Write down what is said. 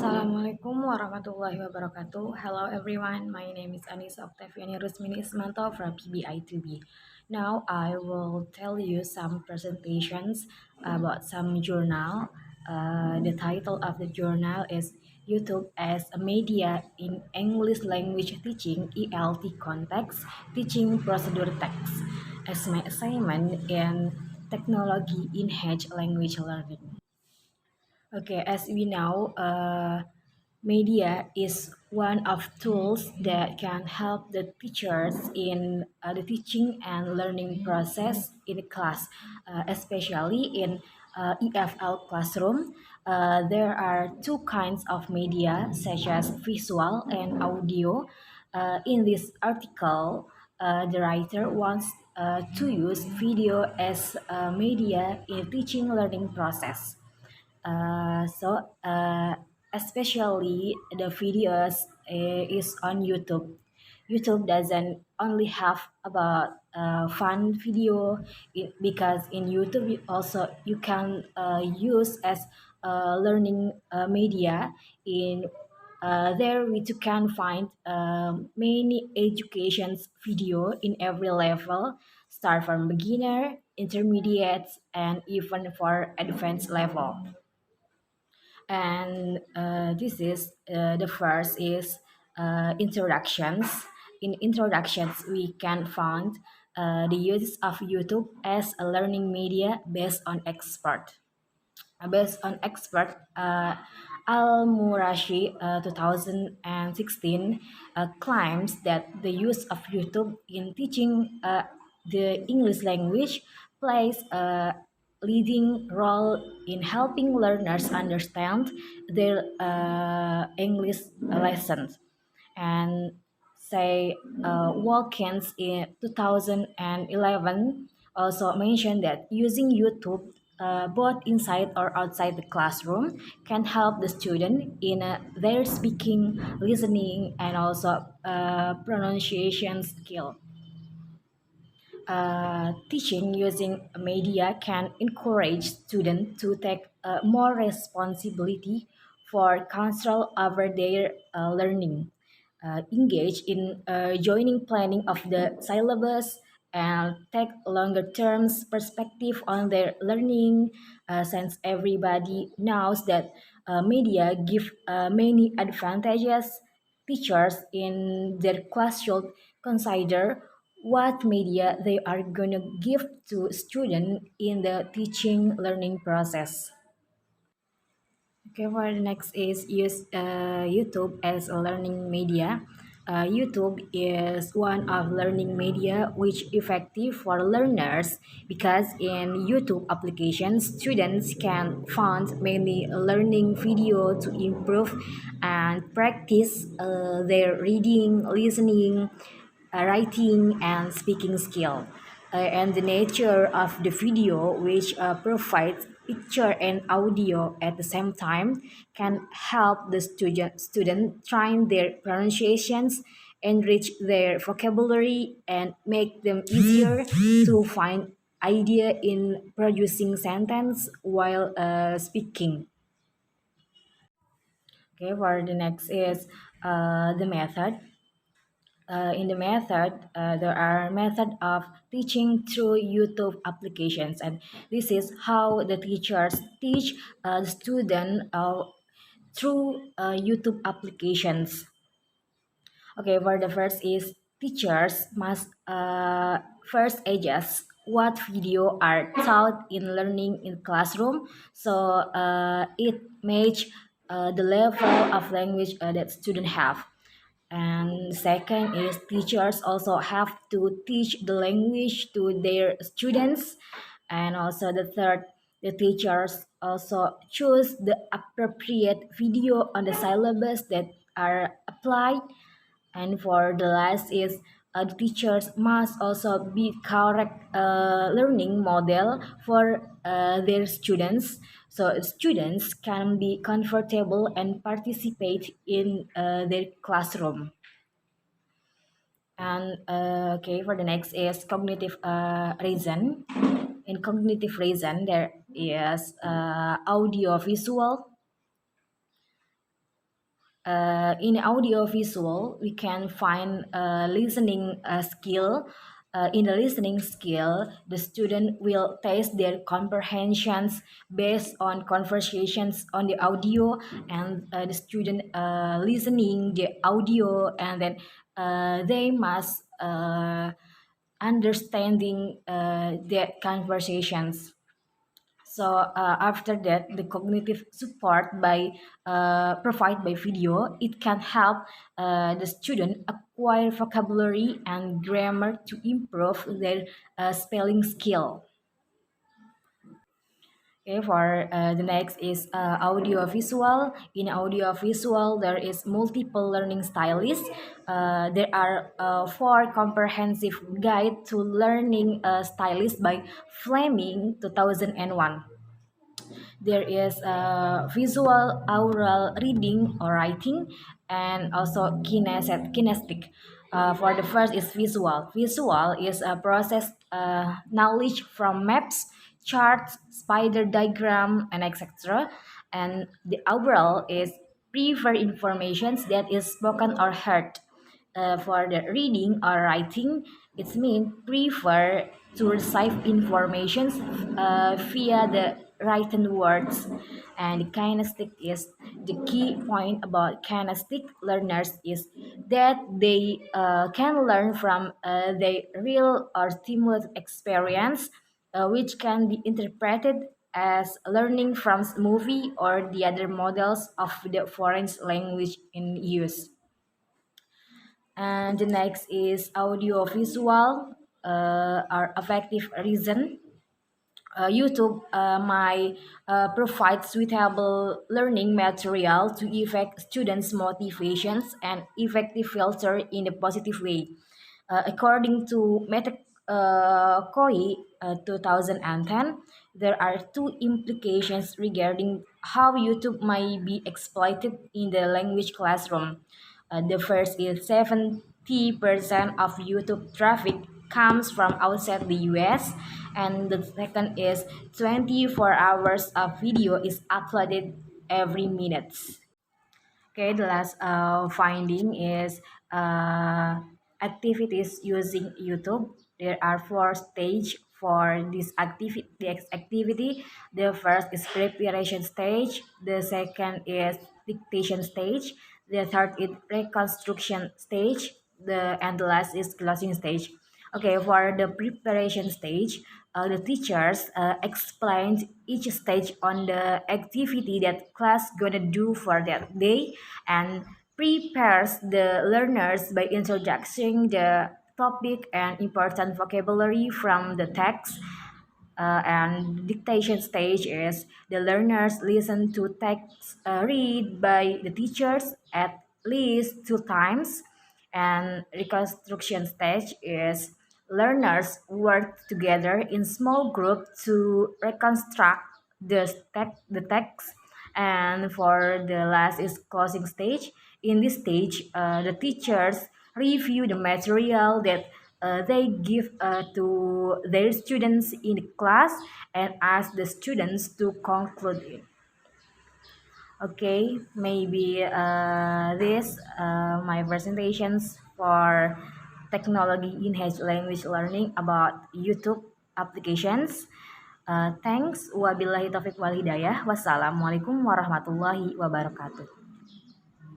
Assalamualaikum warahmatullahi wabarakatuh. Hello everyone, my name is Annisa Oktaviani Rusmini Ismanto from PBI2B. Now I will tell you some presentations about some journal. The title of the journal is YouTube as a Media in English Language Teaching ELT Context Teaching Procedure Text as my assignment in Technology Inhance Language Learning. Okay, as we know, media is one of tools that can help the teachers in the teaching and learning process in the class, especially in EFL classroom. There are two kinds of media, such as visual and audio. In this article, the writer wants to use video as a media in teaching learning process. So especially the videos is on YouTube. YouTube doesn't only have about fun video because in YouTube you can use as learning media. In there we too can find many educations video in every level, start from beginner, intermediate, and even for advanced level. And this is the first is introductions. In introductions we can find the use of YouTube as a learning media based on expert Al Murashi 2016 claims that the use of YouTube in teaching the English language plays a leading role in helping learners understand their English lessons. And say Watkins in 2011 also mentioned that using YouTube both inside or outside the classroom can help the student in their speaking, listening, and also pronunciation skill. Teaching using media can encourage students to take more responsibility for control over their learning, engage in joining planning of the syllabus, and take longer terms perspective on their learning, since everybody knows that media give many advantages. Teachers in their class should consider what media they are going to give to students in the teaching learning process. Okay, for the next is use YouTube as a learning media. YouTube is one of learning media which effective for learners because in YouTube applications, students can find many learning video to improve and practice their reading, listening, writing, and speaking skill. And the nature of the video, which provides picture and audio at the same time, can help the student train their pronunciations, enrich their vocabulary, and make them easier to find idea in producing sentence while speaking. Okay, for the next is the method. In the method, there are method of teaching through YouTube applications, and this is how the teachers teach the student through YouTube applications. Okay, for the first is teachers must first adjust what video are taught in learning in classroom, so it match the level of language that student have. And second is teachers also have to teach the language to their students. And also the third, the teachers also choose the appropriate video on the syllabus that are applied. And for the last is the teachers must also be correct learning model for their students, so students can be comfortable and participate in their classroom. And okay, for the next is cognitive reason. In cognitive reason, there is audio visual In audiovisual, we can find listening skill. In the listening skill, the student will test their comprehensions based on conversations on the audio, and the student listening the audio, and then they must understanding the conversations. So after that, the cognitive support by provided by video, it can help the student acquire vocabulary and grammar to improve their spelling skill. Okay, for the next is audiovisual. In audiovisual, there is multiple learning styles. There are four comprehensive guide to learning styles by Fleming 2001. There is visual, oral, reading or writing, and also kinesthetic. For the first is visual. Visual is a process knowledge from maps, charts, spider diagram, and etc. And the oral is prefer informations that is spoken or heard. For the reading or writing, it means prefer to receive information via the written words. And the kinesthetic is the key point about kinesthetic learners is that they can learn from their real or stimulative experience, which can be interpreted as learning from movie or the other models of the foreign language in use. And the next is audiovisual or effective reason. YouTube might provide suitable learning material to affect students' motivations and effective filter in a positive way. According to Meta Koi 2010, there are two implications regarding how YouTube might be exploited in the language classroom. The first is 70% of YouTube traffic comes from outside the US, and the second is 24 hours of video is uploaded every minute. Okay, the last finding is activities using YouTube. There are four stages for this activity. The first is preparation stage. The second is dictation stage. The third is reconstruction stage. The last is closing stage. Okay, for the preparation stage, the teachers explained each stage on the activity that class gonna do for that day, and prepares the learners by introducing the topic and important vocabulary from the text. And dictation stage is the learners listen to text read by the teachers at least two times. And reconstruction stage is learners work together in small group to reconstruct the text. And for the last is closing stage. In this stage, the teachers review the material that they give to their students in the class and ask the students to conclude it. Okay, maybe this my presentations for technology enhanced language learning about YouTube applications. Thanks. Wabillahi taufiq wal hidayah. Wassalamualaikum warahmatullahi wabarakatuh.